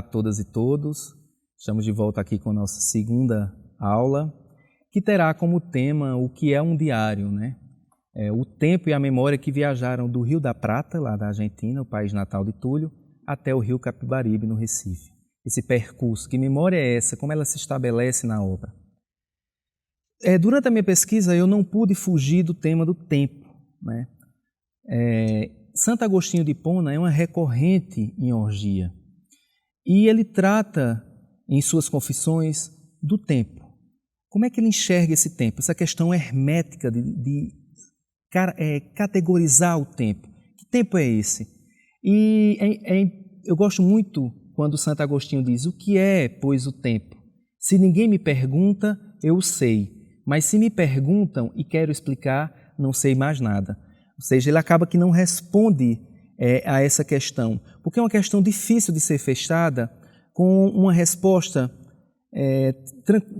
a todas e todos. Estamos de volta aqui com a nossa segunda aula, que terá como tema o que é um diário, né? O tempo e a memória que viajaram do Rio da Prata, lá da Argentina, o país natal de Túlio, até o Rio Capibaribe, no Recife. Esse percurso, que memória é essa? Como ela se estabelece na obra? Durante a minha pesquisa, eu não pude fugir do tema do tempo, né? Santo Agostinho de Hipona é uma recorrente em Orgia e ele trata em suas confissões do tempo. Como é que ele enxerga esse tempo? Essa questão hermética de categorizar o tempo. Que tempo é esse? E eu gosto muito quando Santo Agostinho diz: o que é, pois, o tempo? Se ninguém me pergunta, eu sei, mas se me perguntam e quero explicar, não sei mais nada. Ou seja, ele acaba que não responde a essa questão, porque é uma questão difícil de ser fechada com uma resposta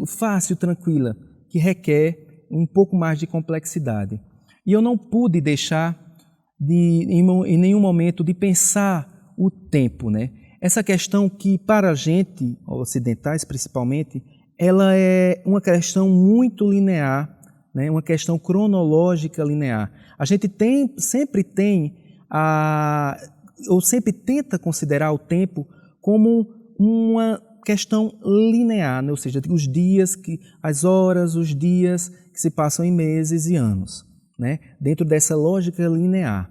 fácil, tranquila, que requer um pouco mais de complexidade. E eu não pude deixar em nenhum momento de pensar o tempo, né? Essa questão que para a gente, ocidentais principalmente, ela é uma questão muito linear, né? Uma questão cronológica linear. A gente sempre tenta considerar o tempo como uma questão linear, né? Ou seja, os dias, as horas, os dias que se passam em meses e anos, né? Dentro dessa lógica linear,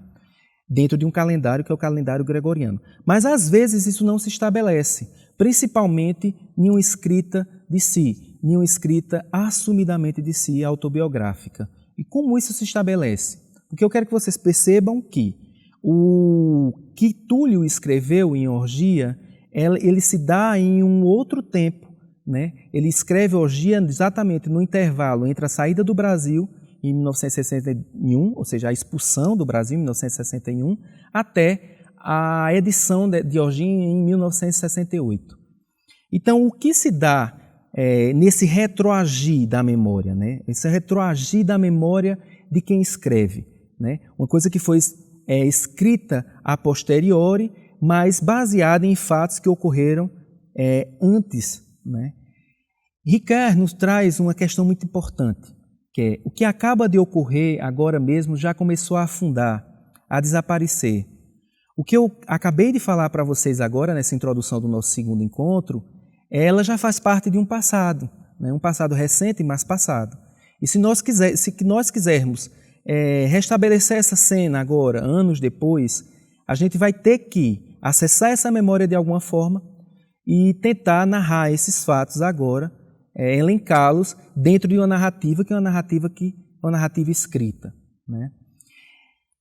dentro de um calendário que é o calendário gregoriano. Mas às vezes isso não se estabelece, principalmente em uma escrita de si, em uma escrita assumidamente de si, autobiográfica. E como isso se estabelece? Porque eu quero que vocês percebam que o que Túlio escreveu em Orgia, ele se dá em um outro tempo, né? Ele escreve Orgia exatamente no intervalo entre a saída do Brasil em 1961, ou seja, a expulsão do Brasil em 1961, até a edição de Orgia em 1968. Então, o que se dá nesse retroagir da memória, né? Esse retroagir da memória de quem escreve, né? Uma coisa que foi escrita a posteriori, mas baseada em fatos que ocorreram antes, né? Ricard nos traz uma questão muito importante, que é o que acaba de ocorrer agora mesmo já começou a afundar, a desaparecer. O que eu acabei de falar para vocês agora, nessa introdução do nosso segundo encontro, ela já faz parte de um passado, né? Um passado recente, mas passado. E se nós quisermos restabelecer essa cena agora, anos depois, a gente vai ter que acessar essa memória de alguma forma e tentar narrar esses fatos agora, elencá-los dentro de uma narrativa que é uma narrativa escrita, né?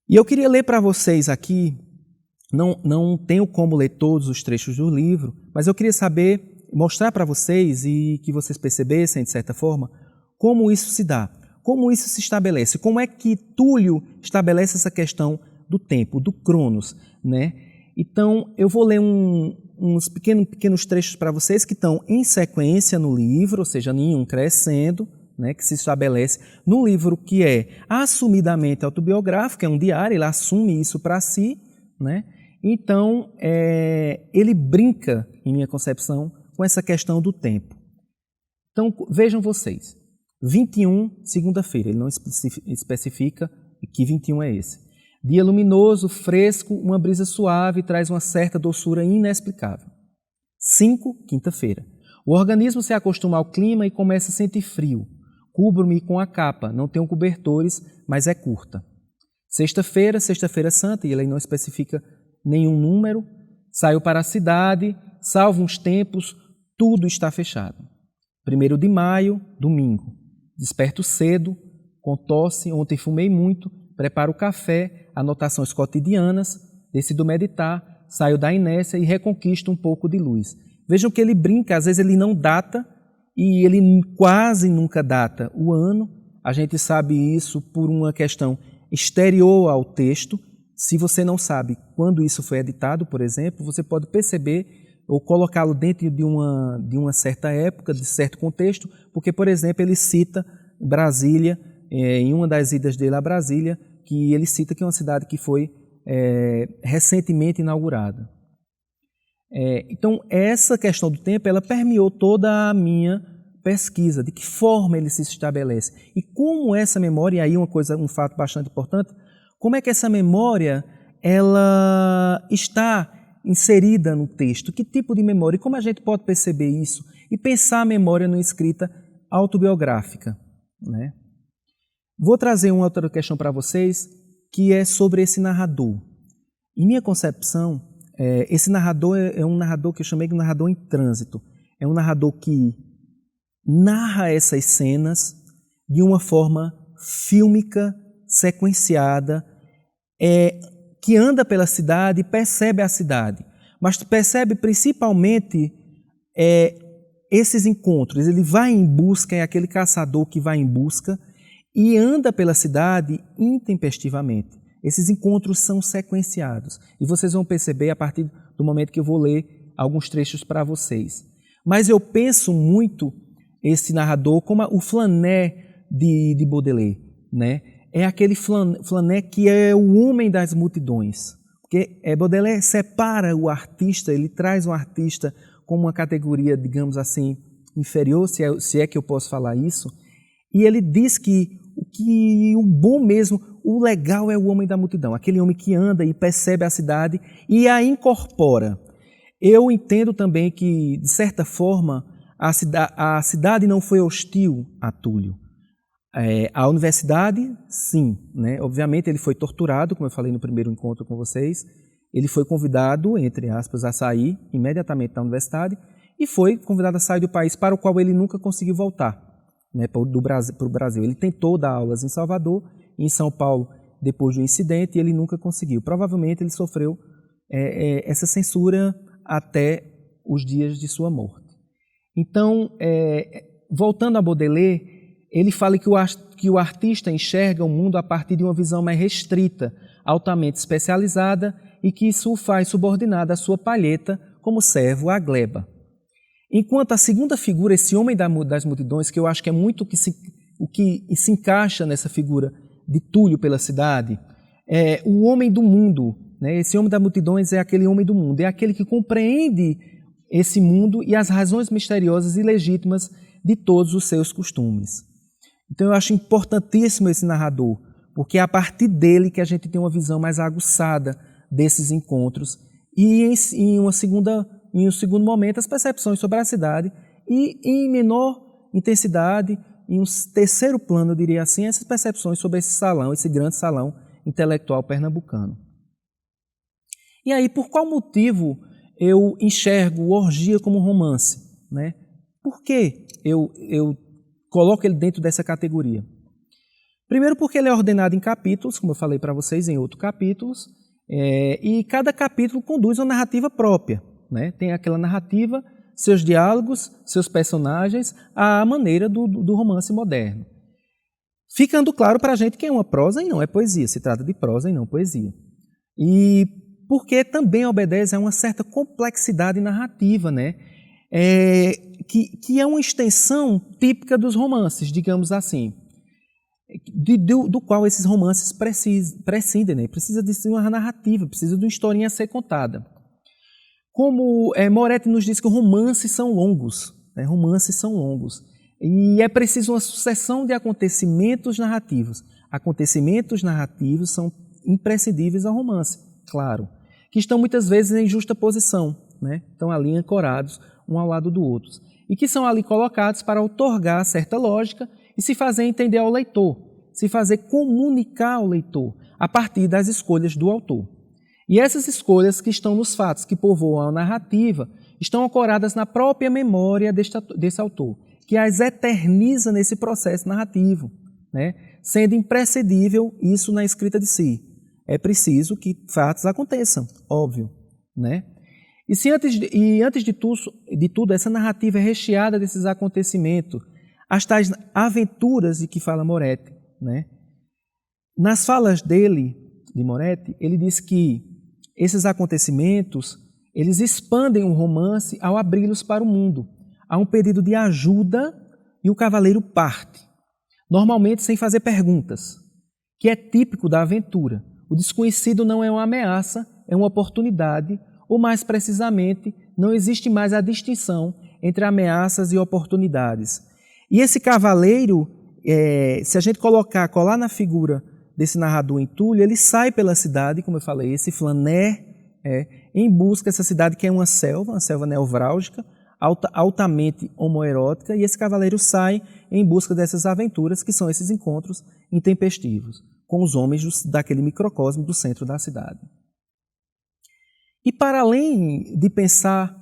E eu queria ler para vocês aqui, não tenho como ler todos os trechos do livro, mas eu queria mostrar para vocês e que vocês percebessem, de certa forma, como isso se dá, como isso se estabelece, como é que Túlio estabelece essa questão do tempo, do cronos, né? Então, eu vou ler uns pequenos trechos para vocês que estão em sequência no livro, ou seja, em um crescendo, né, que se estabelece no livro que é assumidamente autobiográfico, é um diário, ele assume isso para si, né? Então, ele brinca, em minha concepção, com essa questão do tempo. Então, vejam vocês, 21, segunda-feira, ele não especifica que 21 é esse. Dia luminoso, fresco, uma brisa suave traz uma certa doçura inexplicável. 5, quinta-feira. O organismo se acostuma ao clima e começa a sentir frio. Cubro-me com a capa, não tenho cobertores, mas é curta. Sexta-feira, sexta-feira santa, e ele não especifica nenhum número. Saio para a cidade, salvo uns tempos, tudo está fechado. 1º de maio, domingo. Desperto cedo, com tosse, ontem fumei muito, preparo o café, anotações cotidianas, decido meditar, saio da inércia e reconquisto um pouco de luz. Vejam que ele brinca, às vezes ele não data e ele quase nunca data o ano. A gente sabe isso por uma questão exterior ao texto. Se você não sabe quando isso foi editado, por exemplo, você pode perceber ou colocá-lo dentro de uma certa época, de certo contexto, porque, por exemplo, ele cita Brasília, em uma das idas dele a Brasília, que ele cita que é uma cidade que foi recentemente inaugurada. Então, essa questão do tempo, ela permeou toda a minha pesquisa, de que forma ele se estabelece. E como essa memória, e aí um fato bastante importante, como é que essa memória ela está inserida no texto? Que tipo de memória? E como a gente pode perceber isso? E pensar a memória numa escrita autobiográfica, né? Vou trazer uma outra questão para vocês, que é sobre esse narrador. Em minha concepção, esse narrador é um narrador que eu chamei de narrador em trânsito. É um narrador que narra essas cenas de uma forma fílmica, sequenciada, que anda pela cidade, percebe a cidade, mas percebe principalmente esses encontros. Ele vai em busca, é aquele caçador que vai em busca e anda pela cidade intempestivamente. Esses encontros são sequenciados e vocês vão perceber a partir do momento que eu vou ler alguns trechos para vocês. Mas eu penso muito esse narrador como o Flané de Baudelaire, né? É aquele Flané que é o homem das multidões. Porque Baudelaire separa o artista, ele traz o artista como uma categoria, digamos assim, inferior, se é que eu posso falar isso, e ele diz que o bom mesmo, o legal é o homem da multidão, aquele homem que anda e percebe a cidade e a incorpora. Eu entendo também que, de certa forma, a cidade não foi hostil a Túlio. A universidade, sim, né? Obviamente ele foi torturado, como eu falei no primeiro encontro com vocês. Ele foi convidado, entre aspas, a sair imediatamente da universidade e foi convidado a sair do país para o qual ele nunca conseguiu voltar, né, para o Brasil. Ele tentou dar aulas em Salvador, em São Paulo, depois do incidente, e ele nunca conseguiu. Provavelmente ele sofreu essa censura até os dias de sua morte. Então, voltando a Baudelaire, ele fala que o artista enxerga o mundo a partir de uma visão mais restrita, altamente especializada, e que isso o faz subordinado à sua palheta como servo à gleba. Enquanto a segunda figura, esse homem das multidões, que eu acho que é muito o que se encaixa nessa figura de Túlio pela cidade, é o homem do mundo, né? Esse homem das multidões é aquele homem do mundo, é aquele que compreende esse mundo e as razões misteriosas e legítimas de todos os seus costumes. Então eu acho importantíssimo esse narrador, porque é a partir dele que a gente tem uma visão mais aguçada desses encontros e em um segundo momento as percepções sobre a cidade e em menor intensidade, em um terceiro plano, eu diria assim, essas percepções sobre esse grande salão intelectual pernambucano. E aí, por qual motivo eu enxergo o Orgia como romance, né? Por que eu coloco ele dentro dessa categoria? Primeiro porque ele é ordenado em capítulos, como eu falei para vocês, em 8 capítulos, e cada capítulo conduz uma narrativa própria, né? Tem aquela narrativa, seus diálogos, seus personagens, à maneira do romance moderno. Ficando claro para a gente que é uma prosa e não é poesia, se trata de prosa e não poesia. E porque também obedece a uma certa complexidade narrativa, né? Que é uma extensão típica dos romances, digamos assim, do qual esses romances prescindem, né? Precisa de uma narrativa, precisa de uma historinha a ser contada. Como Moretti nos diz que romances são longos, né? Romances são longos, e é preciso uma sucessão de acontecimentos narrativos. Acontecimentos narrativos são imprescindíveis ao romance, claro, que estão muitas vezes em justa posição, né? Estão ali ancorados um ao lado do outro, e que são ali colocados para outorgar certa lógica e se fazer entender ao leitor, se fazer comunicar ao leitor a partir das escolhas do autor. E essas escolhas que estão nos fatos que povoam a narrativa estão ancoradas na própria memória desse autor, que as eterniza nesse processo narrativo, né? Sendo imprescindível isso na escrita de si. É preciso que fatos aconteçam, óbvio, né? E antes de tudo, essa narrativa é recheada desses acontecimentos, as tais aventuras de que fala Moretti, né? Nas falas dele, de Moretti, ele diz que esses acontecimentos, eles expandem o romance ao abri-los para o mundo. Há um pedido de ajuda e o cavaleiro parte, normalmente sem fazer perguntas, que é típico da aventura. O desconhecido não é uma ameaça, é uma oportunidade ou mais precisamente, não existe mais a distinção entre ameaças e oportunidades. E esse cavaleiro, se a gente colar na figura desse narrador em Túlio, ele sai pela cidade, como eu falei, esse flaner, em busca dessa cidade que é uma selva nevrálgica, altamente homoerótica, e esse cavaleiro sai em busca dessas aventuras, que são esses encontros intempestivos com os homens daquele microcosmo do centro da cidade. E para além de pensar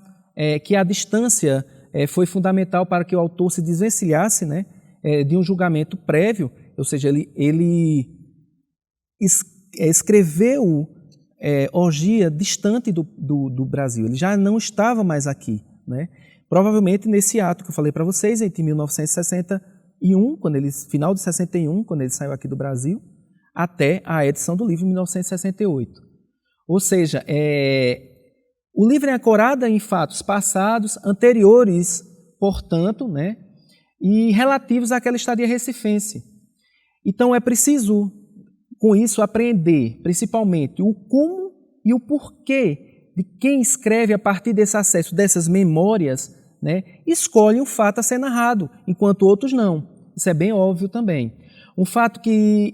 que a distância foi fundamental para que o autor se desvencilhasse, né, de um julgamento prévio, ou seja, ele escreveu Orgia distante do Brasil, ele já não estava mais aqui, né? Provavelmente nesse ato que eu falei para vocês, em 1961, final de 61, quando ele saiu aqui do Brasil, até a edição do livro em 1968. Ou seja, o livro é ancorado em fatos passados, anteriores, portanto, né, e relativos àquela estadia recifense. Então é preciso, com isso, apreender, principalmente, o como e o porquê de quem escreve a partir desse acesso, dessas memórias, né, escolhe um fato a ser narrado, enquanto outros não. Isso é bem óbvio também. Um fato que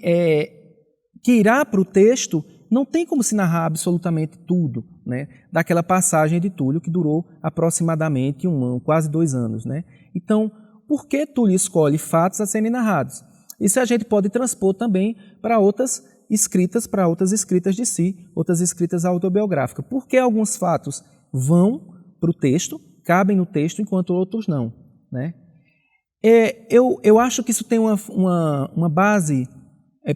irá para o texto, não tem como se narrar absolutamente tudo, né, daquela passagem de Túlio, que durou aproximadamente quase 2 anos. Né? Então, por que Túlio escolhe fatos a serem narrados? Isso a gente pode transpor também para outras escritas de si, outras escritas autobiográficas. Por que alguns fatos vão para o texto, cabem no texto, enquanto outros não? Né? Eu acho que isso tem uma base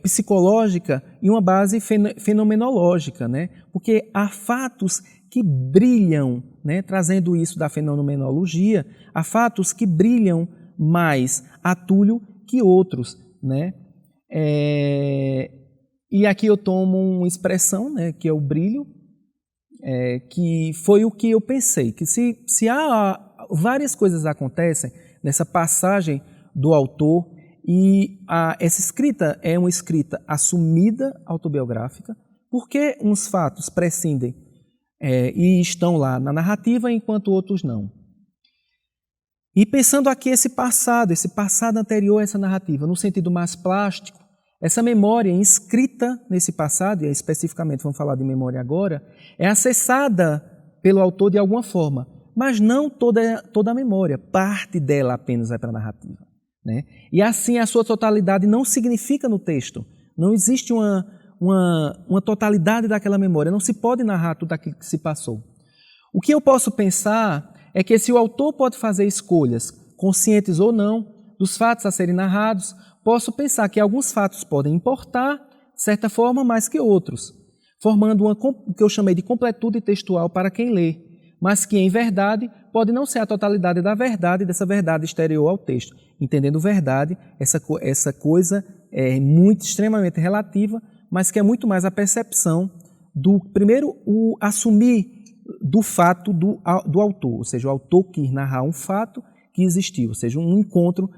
psicológica e uma base fenomenológica, né? Porque há fatos que brilham, né? Trazendo isso da fenomenologia, há fatos que brilham mais a Túlio que outros, né? E aqui eu tomo uma expressão, né, que é o brilho, que foi o que eu pensei, que se há várias coisas acontecem nessa passagem do autor, e essa escrita é uma escrita assumida, autobiográfica, porque uns fatos prescindem e estão lá na narrativa, enquanto outros não. E pensando aqui esse passado anterior a essa narrativa, no sentido mais plástico, essa memória inscrita nesse passado, e especificamente vamos falar de memória agora, é acessada pelo autor de alguma forma, mas não toda a memória, parte dela apenas vai para a narrativa. Né? E assim a sua totalidade não significa no texto, não existe uma totalidade daquela memória, não se pode narrar tudo aquilo que se passou. O que eu posso pensar é que se o autor pode fazer escolhas, conscientes ou não, dos fatos a serem narrados, posso pensar que alguns fatos podem importar, de certa forma, mais que outros, formando o que eu chamei de completude textual para quem lê, mas que, em verdade, pode não ser a totalidade da verdade, dessa verdade exterior ao texto. Entendendo verdade, essa coisa é extremamente relativa, mas que é muito mais a percepção do, primeiro, o assumir do fato do autor, ou seja, o autor quis narrar um fato que existiu, ou seja, um encontro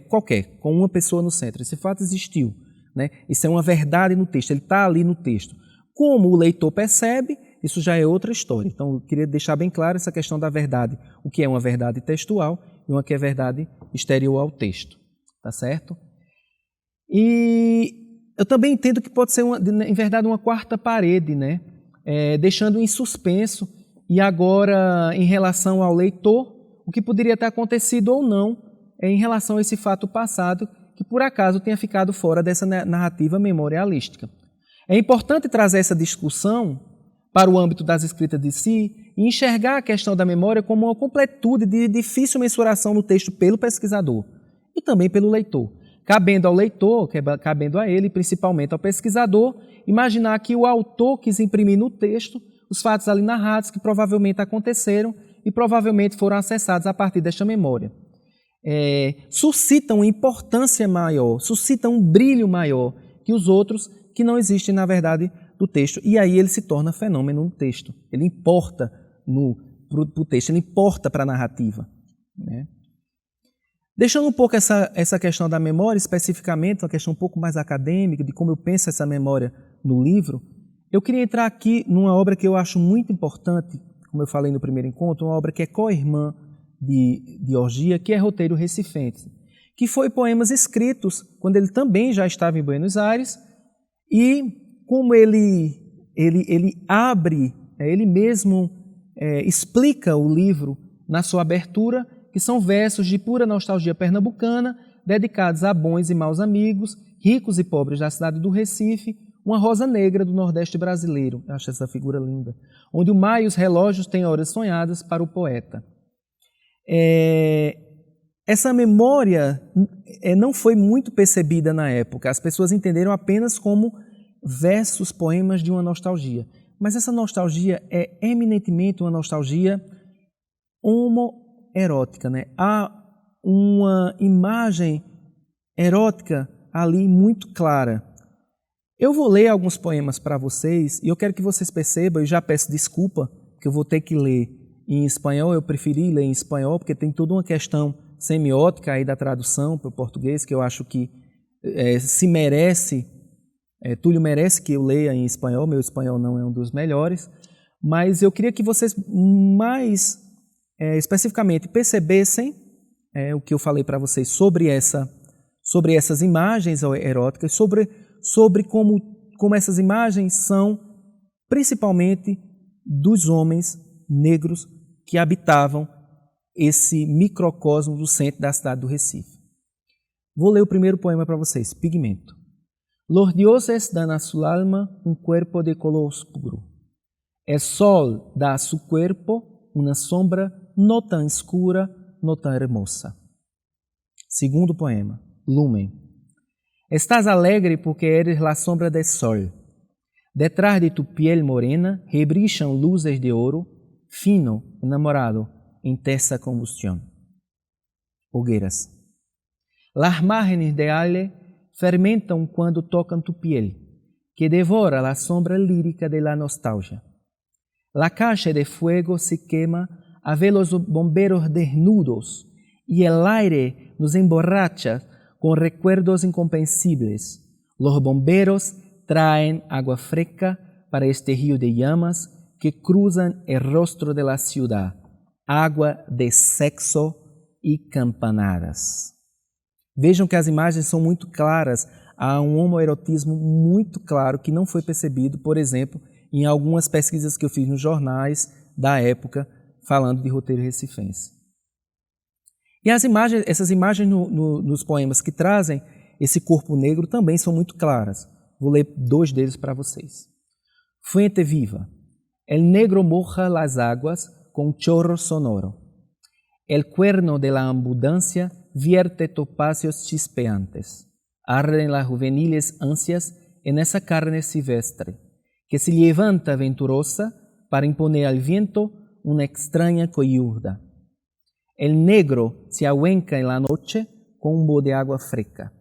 qualquer, com uma pessoa no centro. Esse fato existiu, né? Isso é uma verdade no texto, ele está ali no texto. Como o leitor percebe, isso já é outra história. Então, eu queria deixar bem claro essa questão da verdade, o que é uma verdade textual e uma que é verdade exterior ao texto. Tá certo? E eu também entendo que pode ser, em verdade, uma quarta parede, né? Deixando em suspenso, e agora, em relação ao leitor, o que poderia ter acontecido ou não em relação a esse fato passado, que por acaso tenha ficado fora dessa narrativa memorialística. É importante trazer essa discussão para o âmbito das escritas de si e enxergar a questão da memória como uma completude de difícil mensuração no texto pelo pesquisador e também pelo leitor. Cabendo ao leitor, cabendo a ele, principalmente ao pesquisador, imaginar que o autor quis imprimir no texto os fatos ali narrados que provavelmente aconteceram e provavelmente foram acessados a partir desta memória. Suscitam importância maior, suscitam um brilho maior que os outros que não existem, na verdade, do texto. E aí ele se torna fenômeno no texto. Ele importa para o texto, ele importa para a narrativa. Né? Deixando um pouco essa questão da memória, especificamente, uma questão um pouco mais acadêmica, de como eu penso essa memória no livro, Eu queria entrar aqui numa obra que eu acho muito importante, como eu falei no primeiro encontro, uma obra que é co-irmã de Orgia, que é Roteiro Recifense, que foi poemas escritos quando ele também já estava em Buenos Aires, e como ele abre, ele mesmo explica o livro na sua abertura, que são versos de pura nostalgia pernambucana, dedicados a bons e maus amigos, ricos e pobres da cidade do Recife, uma rosa negra do Nordeste brasileiro. Eu acho essa figura linda. Onde o mar e os relógios têm horas sonhadas para o poeta. Essa memória não foi muito percebida na época. As pessoas entenderam apenas como versos, poemas de uma nostalgia. Mas essa nostalgia é eminentemente uma nostalgia homoerótica, né? Há uma imagem erótica ali muito clara. Eu vou ler alguns poemas para vocês e eu quero que vocês percebam, eu já peço desculpa, que eu vou ter que ler em espanhol, eu preferi ler em espanhol, porque tem toda uma questão semiótica aí da tradução para o português, que eu acho que se merece, Túlio merece que eu leia em espanhol, meu espanhol não é um dos melhores, mas eu queria que vocês mais especificamente percebessem o que eu falei para vocês sobre essas imagens eróticas, sobre como essas imagens são principalmente dos homens negros que habitavam esse microcosmo do centro da cidade do Recife. Vou ler o primeiro poema para vocês, Pigmento. Los dioses dan a su alma un cuerpo de color oscuro. El sol da a su cuerpo una sombra no tan escura, no tan hermosa. Segundo poema, Lumen. Estás alegre porque eres la sombra del sol. Detrás de tu piel morena rebrillan luces de oro, fino, enamorado, en tersa combustión. Hogueras. Las márgenes de aire fermentan cuando tocan tu piel, que devora la sombra lírica de la nostalgia. La calle de fuego se quema a ver los bomberos desnudos y el aire nos emborracha con recuerdos incomprensibles. Los bomberos traen agua fresca para este río de llamas que cruzan el rostro de la ciudad, agua de sexo e campanadas. Vejam que as imagens são muito claras, há um homoerotismo muito claro que não foi percebido, por exemplo, em algumas pesquisas que eu fiz nos jornais da época, falando de roteiro recifense. E essas imagens nos poemas que trazem esse corpo negro também são muito claras. Vou ler 2 deles para vocês. Fuente viva. El negro moja las aguas con chorro sonoro. El cuerno de la abundancia vierte topacios chispeantes. Arden las juveniles ansias en esa carne silvestre, que se levanta venturosa para imponer al viento una extraña coyurda. El negro se ahuenca en la noche con un bo de agua fresca.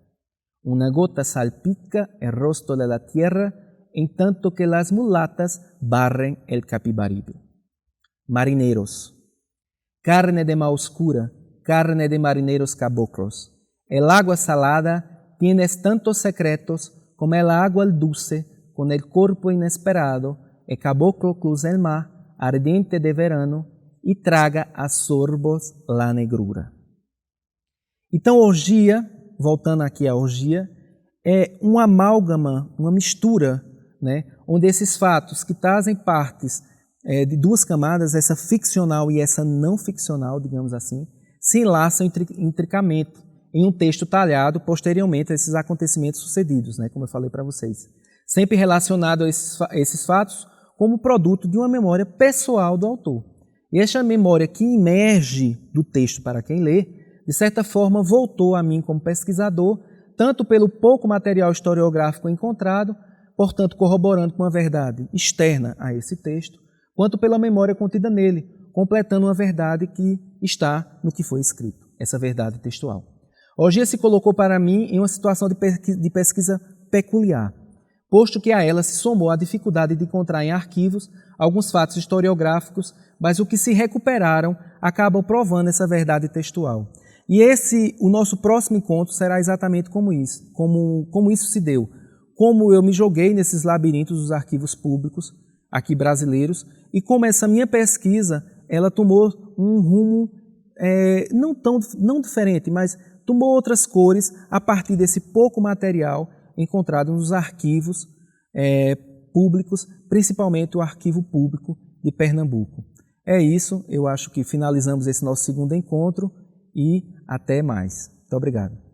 Una gota salpica el rostro de la tierra en tanto que las mulatas barren el Capibaribe. Marineros. Carne de mar oscura, carne de marineros caboclos. El agua salada tiene tantos secretos como el agua dulce con el cuerpo inesperado. El caboclo cruza el mar ardiente de verano e traga a sorbos la negrura. Então, orgia, voltando aqui à orgia, é uma amálgama, uma mistura, né, onde esses fatos que trazem partes de 2 camadas, essa ficcional e essa não ficcional, digamos assim, se enlaçam intricamente em um texto talhado posteriormente a esses acontecimentos sucedidos, né, como eu falei para vocês. Sempre relacionado a esses fatos como produto de uma memória pessoal do autor. E esta memória que emerge do texto para quem lê, de certa forma voltou a mim como pesquisador, tanto pelo pouco material historiográfico encontrado, portanto corroborando com uma verdade externa a esse texto, quanto pela memória contida nele, completando uma verdade que está no que foi escrito, essa verdade textual. Orgia se colocou para mim em uma situação de pesquisa peculiar, posto que a ela se somou a dificuldade de encontrar em arquivos alguns fatos historiográficos, mas o que se recuperaram acabam provando essa verdade textual. E o nosso próximo encontro será exatamente como isso se deu. como eu me joguei nesses labirintos dos arquivos públicos aqui brasileiros e como essa minha pesquisa ela tomou um rumo não diferente, mas tomou outras cores a partir desse pouco material encontrado nos arquivos públicos, principalmente o Arquivo Público de Pernambuco. É isso, eu acho que finalizamos esse nosso segundo encontro e até mais. Muito obrigado.